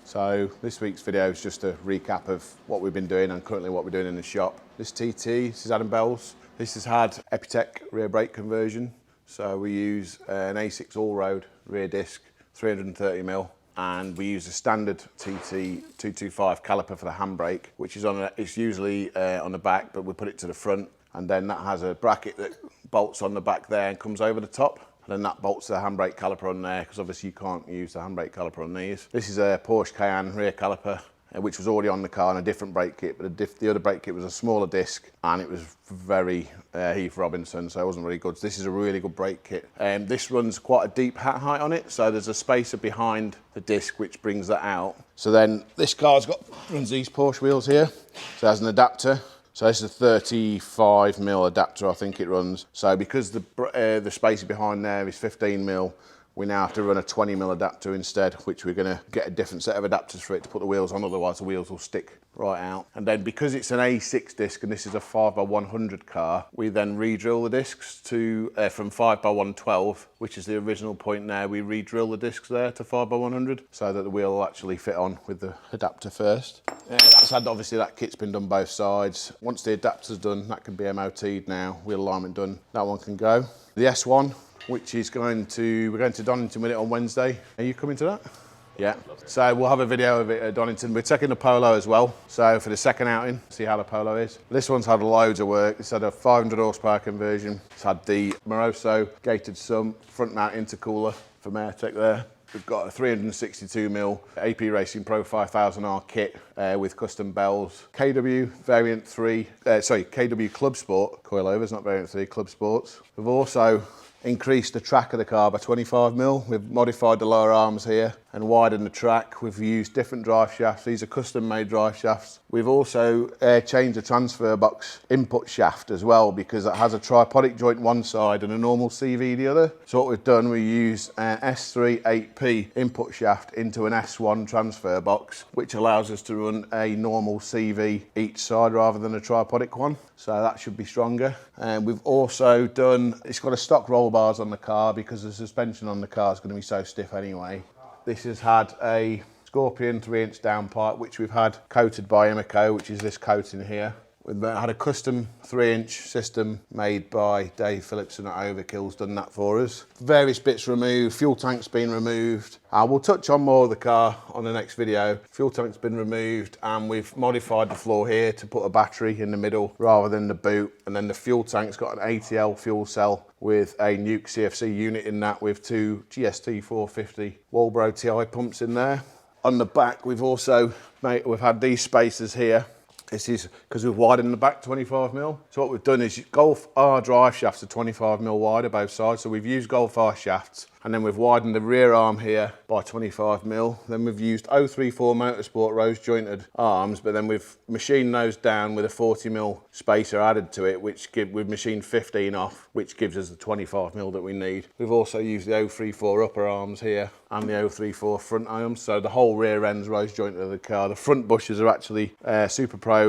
So this week's video is just a recap of what we've been doing and currently what we're doing in the shop. This TT, this is Adam Bell's. This has had Epitech rear brake conversion. So we use an A6 all-road rear disc, 330mm, and we use a standard TT 225 caliper for the handbrake, which is it's usually on the back, but we put it to the front, and then that has a bracket that bolts on the back there and comes over the top. And then that bolts the handbrake caliper on there, because obviously you can't use the handbrake caliper on these. This is a Porsche Cayenne rear caliper, which was already on the car on a different brake kit, but the other brake kit was a smaller disc, and it was very Heath Robinson, so it wasn't really good. So this is a really good brake kit. This runs quite a deep hat height on it, so there's a spacer behind the disc which brings that out. So then this car's runs these Porsche wheels here, so it has an adapter. So this is a 35mm adapter, I think it runs. So because the spacer behind there is 15mm, we now have to run a 20mm adapter instead, which we're going to get a different set of adapters for it to put the wheels on, otherwise the wheels will stick right out. And then because it's an A6 disc and this is a 5x100 car, we then re-drill the discs to from 5x112, which is the original point there. We re-drill the discs there to 5x100 so that the wheel will actually fit on with the adapter first. Obviously that kit's been done both sides. Once the adapter's done, that can be MOT'd now, wheel alignment done, that one can go. The S1, which is we're going to Donington with it on Wednesday. Are you coming to that? Yeah. So we'll have a video of it at Donington. We're taking the Polo as well. So for the second outing, see how the Polo is. This one's had loads of work. It's had a 500 horsepower conversion. It's had the Moroso gated sump, front mount intercooler from Airtech there. We've got a 362mm AP Racing Pro 5000R kit with custom bells. KW Variant 3, KW Club Sport coilovers, not Variant 3, Club Sports. We've also increased the track of the car by 25mm. We've modified the lower arms here and widened the track. We've used different drive shafts. These are custom made drive shafts. We've also changed the transfer box input shaft as well, because it has a tripodic joint one side and a normal CV the other. So what we've done, we used an S3 8P input shaft into an S1 transfer box, which allows us to run a normal CV each side rather than a tripodic one. So that should be stronger. And we've also done, it's got a stock roll bars on the car because the suspension on the car is going to be so stiff anyway. This has had a Scorpion 3-inch downpipe, which we've had coated by Imeco, which is this coating here. We've had a custom 3-inch system made by Dave Phillipson at Overkill's done that for us. Various bits removed, fuel tank's been removed. We'll touch on more of the car on the next video. Fuel tank's been removed, and we've modified the floor here to put a battery in the middle rather than the boot. And then the fuel tank's got an ATL fuel cell with a Nuke CFC unit in that, with two GST 450 Walbro TI pumps in there. On the back, we've had these spacers here. This is because we've widened the back 25mm. So what we've done is Golf R drive shafts are 25mm wider both sides. So we've used Golf R shafts, and then we've widened the rear arm here by 25mm. Then we've used 034 Motorsport rose jointed arms, but then we've machined those down with a 40mm spacer added to it, we've machined 15 off, which gives us the 25mm that we need. We've also used the 034 upper arms here and the 034 front arms, so the whole rear end's rose jointed of the car. The front bushes are actually Super Pro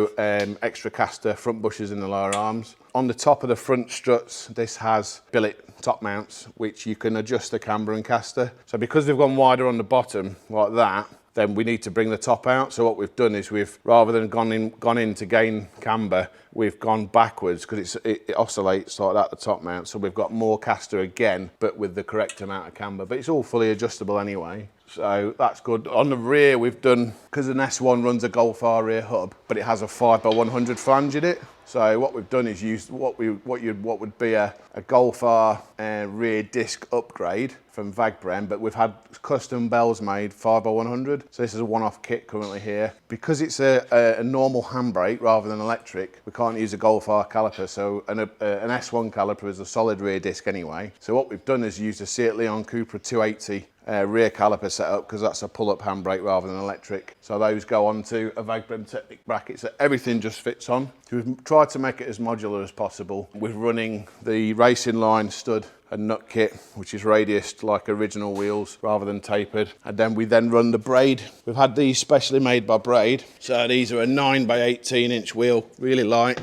extra caster front bushes in the lower arms. On the top of the front struts, this has billet top mounts, which you can adjust the camber and caster. So because we've gone wider on the bottom like that, then we need to bring the top out. So what we've done is rather than gone in to gain camber, we've gone backwards because it oscillates like that, the top mount. So we've got more caster again, but with the correct amount of camber. But it's all fully adjustable anyway. So that's good. On the rear, we've done, because an S1 runs a Golf R rear hub, but it has a 5x100 flange in it. So what we've done is used what would be a Golf R rear disc upgrade from Vagbrem, but we've had custom bells made 5x100. So this is a one-off kit currently here. Because it's a normal handbrake rather than electric, we can't use a Golf R caliper. So an S1 caliper is a solid rear disc anyway. So what we've done is used a Seat Leon Cupra 280 rear caliper setup, because that's a pull-up handbrake rather than electric. So those go onto a Vagbrem Technic bracket, so everything just fits on. So we've tried to make it as modular as possible. We're running the racing line stud and nut kit, which is radiused like original wheels rather than tapered. And then we run the braid. We've had these specially made by Braid. So these are a 9x18-inch wheel, really light.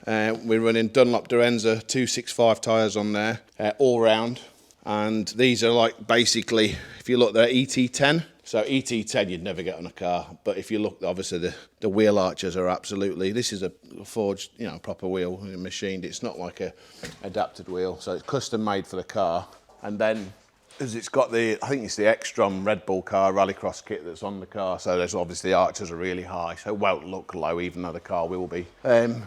We're running Dunlop Dorenza 265 tyres on there, all round. And these are like basically, if you look, they're ET10. So ET10 you'd never get on a car, but if you look, obviously the wheel arches are absolutely, this is a forged, you know, proper wheel, machined. It's not like a adapted wheel, so it's custom made for the car. And then as it's got the, I think it's the X-Strom Red Bull car rallycross kit that's on the car, so there's obviously the arches are really high, so it won't look low even though the car will be.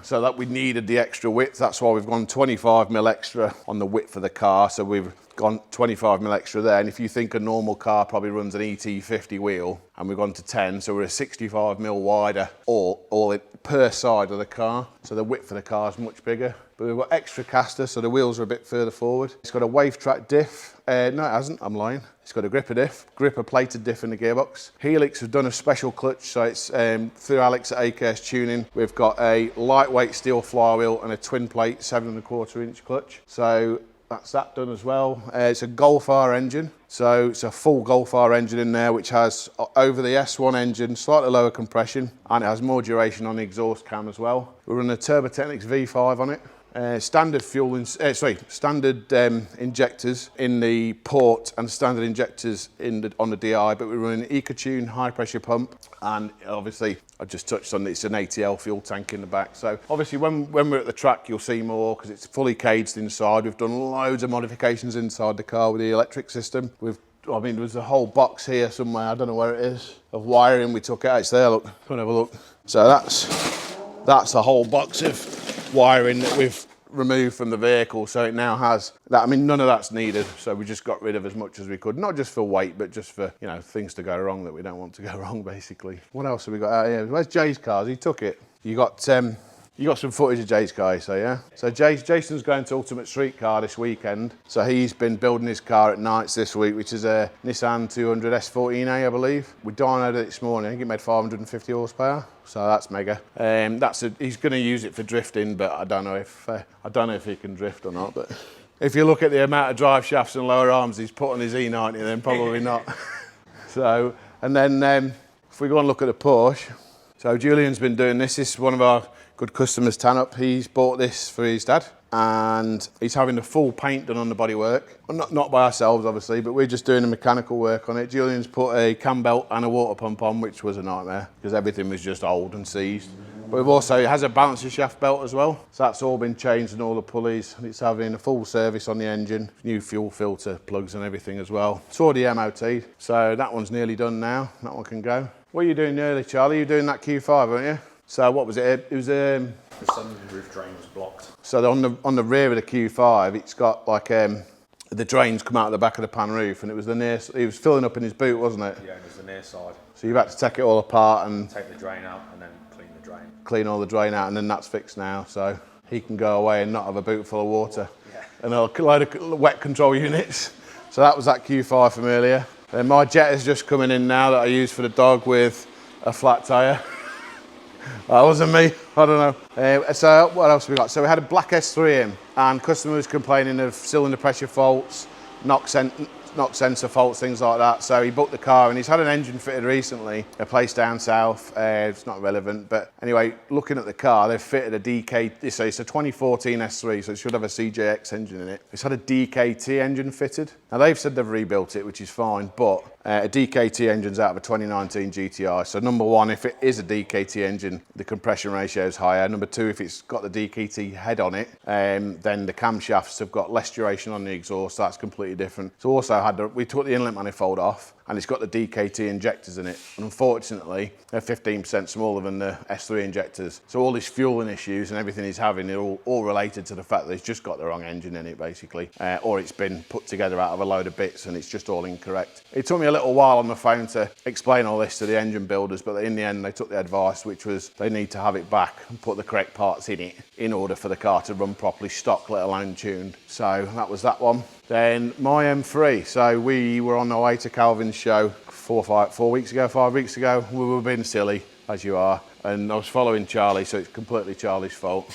So that we needed the extra width, that's why we've gone 25mm extra on the width of the car, so we've gone 25mm extra there. And if you think a normal car probably runs an ET50 wheel, and we've gone to 10, so we're a 65mm wider all per side of the car, so the width of the car is much bigger. But we've got extra casters, so the wheels are a bit further forward. It's got a wave track diff. No, it hasn't, I'm lying. It's got a gripper diff, gripper plated diff in the gearbox. Helix have done a special clutch, so it's through Alex at AKS Tuning. We've got a lightweight steel flywheel and a twin plate 7¼ inch clutch. So that's that done as well. It's a Golf R engine, so it's a full Golf R engine in there, which has over the S1 engine, slightly lower compression, and it has more duration on the exhaust cam as well. We're running a Turbotechnics V5 on it. Standard standard injectors in the port and standard injectors on the DI, but we're running an EcoTune high pressure pump, and obviously I just touched on it, it's an ATL fuel tank in the back. So obviously when we're at the track you'll see more because it's fully caged inside. We've done loads of modifications inside the car with the electric system. I mean, there's a whole box here somewhere, I don't know where it is, of wiring we took out. It's there, look, come and have a look. So that's a whole box of wiring that we've removed from the vehicle, so it now has that. I mean, none of that's needed, so we just got rid of as much as we could, not just for weight, but just for, you know, things to go wrong that we don't want to go wrong, basically. What else have we got out here? Where's Jay's cars? He took it. You got some footage of Jay's car, so yeah. So Jason's going to Ultimate Street Car this weekend, so he's been building his car at nights this week, which is a Nissan 200 S14A, I believe. We dynoed it this morning. I think it made 550 horsepower, so that's mega. He's going to use it for drifting, but I don't know if he can drift or not. But if you look at the amount of drive shafts and lower arms he's put on his E90, then probably not. So, and then if we go and look at the Porsche, so Julian's been doing this. This is one of our good customers, Tan Up. He's bought this for his dad, and he's having the full paint done on the bodywork. Not by ourselves, obviously, but we're just doing the mechanical work on it. Julian's put a cam belt and a water pump on, which was a nightmare because everything was just old and seized. But it has a balancer shaft belt as well, so that's all been changed and all the pulleys. It's having a full service on the engine, new fuel filter plugs and everything as well. It's already MOT'd, so that one's nearly done now. That one can go. What are you doing nearly, Charlie? You're doing that Q5, aren't you? So what was it? It was the sunroof drain was blocked. So on the rear of the Q5, it's got like the drains come out of the back of the pan roof, and it was it was filling up in his boot, wasn't it? Yeah, it was the near side. So you've had to take it all apart and take the drain out and then clean the drain. Clean all the drain out, and then that's fixed now. So he can go away and not have a boot full of water. Yeah. And a load of wet control units. So that was that Q5 from earlier. Then my Jet is just coming in now that I use for the dog with a flat tyre. That wasn't me, I don't know. So what else have we got? So we had a black S3 in, and customer was complaining of cylinder pressure faults, knock sensor faults, things like that. So he booked the car, and he's had an engine fitted recently, a place down south. It's not relevant, but anyway, looking at the car, they've fitted a DKT, so it's a 2014 S3, so it should have a CJX engine in it. It's had a DKT engine fitted. Now they've said they've rebuilt it, which is fine, but a DKT engine's out of a 2019 GTI. So number one, if it is a DKT engine, the compression ratio is higher. Number two, if it's got the DKT head on it, then the camshafts have got less duration on the exhaust. So that's completely different. So also we took the inlet manifold off, and it's got the DKT injectors in it. And unfortunately, they're 15% smaller than the S3 injectors. So all these fueling issues and everything he's having are all related to the fact that he's just got the wrong engine in it, basically. Or it's been put together out of a load of bits and it's just all incorrect. It took me a little while on the phone to explain all this to the engine builders, but in the end, they took the advice, which was they need to have it back and put the correct parts in it in order for the car to run properly stock, let alone tuned. So that was that one. Then my M3. So we were on our way to Calvin's show 5 weeks ago. We were being silly, as you are, and I was following Charlie, so it's completely Charlie's fault.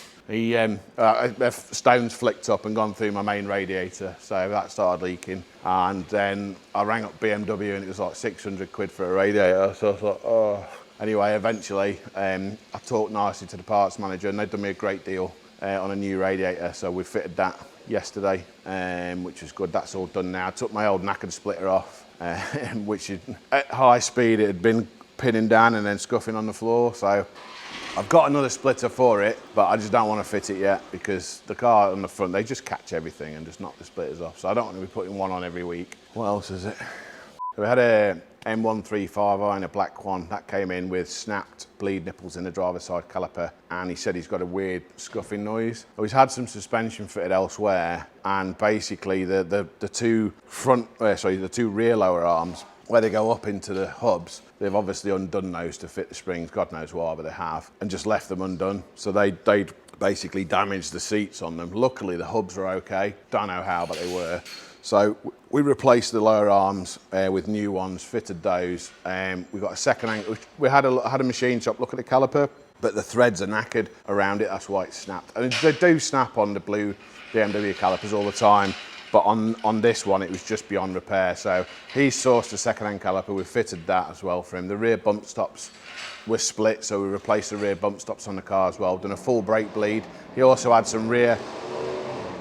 Stones flicked up and gone through my main radiator, so that started leaking. And then I rang up BMW, and it was like 600 quid for a radiator, so I thought, oh. Anyway, eventually, I talked nicely to the parts manager, and they'd done me a great deal on a new radiator, so we fitted that yesterday, which was good. That's all done now. I took my old knackered splitter off, which is, at high speed it had been pinning down and then scuffing on the floor. So I've got another splitter for it, but I just don't want to fit it yet because the car on the front, they just catch everything and just knock the splitters off. So I don't want to be putting one on every week. What else is it? We had a M135i and a black one that came in with snapped bleed nipples in the driver's side caliper, and he said he's got a weird scuffing noise. He's had some suspension fitted elsewhere, and basically the two rear lower arms where they go up into the hubs, they've obviously undone those to fit the springs, God knows why, but they have, and just left them undone. So they'd basically damaged the seats on them. Luckily the hubs were okay, don't know how, but they were. So we replaced the lower arms with new ones, fitted those. We got a second hand, I had a machine shop look at the caliper, but the threads are knackered around it, that's why it's snapped. And they do snap on the blue BMW calipers all the time, but on this one it was just beyond repair. So he's sourced a second-hand caliper, we fitted that as well for him. The rear bump stops were split, so we replaced the rear bump stops on the car as well, done a full brake bleed. He also had some rear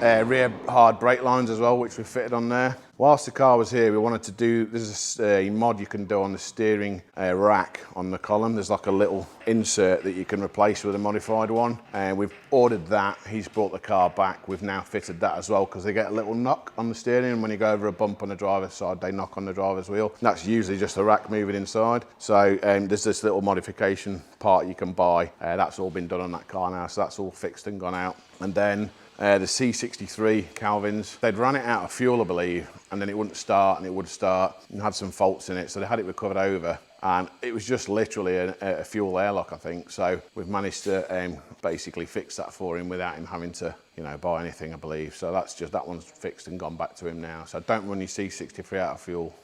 hard brake lines as well, which we fitted on there. Whilst the car was here, we wanted to do, there's a mod you can do on the steering rack on the column. There's like a little insert that you can replace with a modified one. And we've ordered that. He's brought the car back. We've now fitted that as well because they get a little knock on the steering, and when you go over a bump on the driver's side, they knock on the driver's wheel. And that's usually just the rack moving inside. So there's this little modification part you can buy. That's all been done on that car now, so that's all fixed and gone out. And then the C63 Calvins, they'd run it out of fuel, I believe, and then it wouldn't start, and it would start, and had some faults in it, so they had it recovered over, and it was just literally a fuel airlock, I think. So we've managed to basically fix that for him without him having to, buy anything, I believe. So that one's fixed and gone back to him now. So don't run your C63 out of fuel.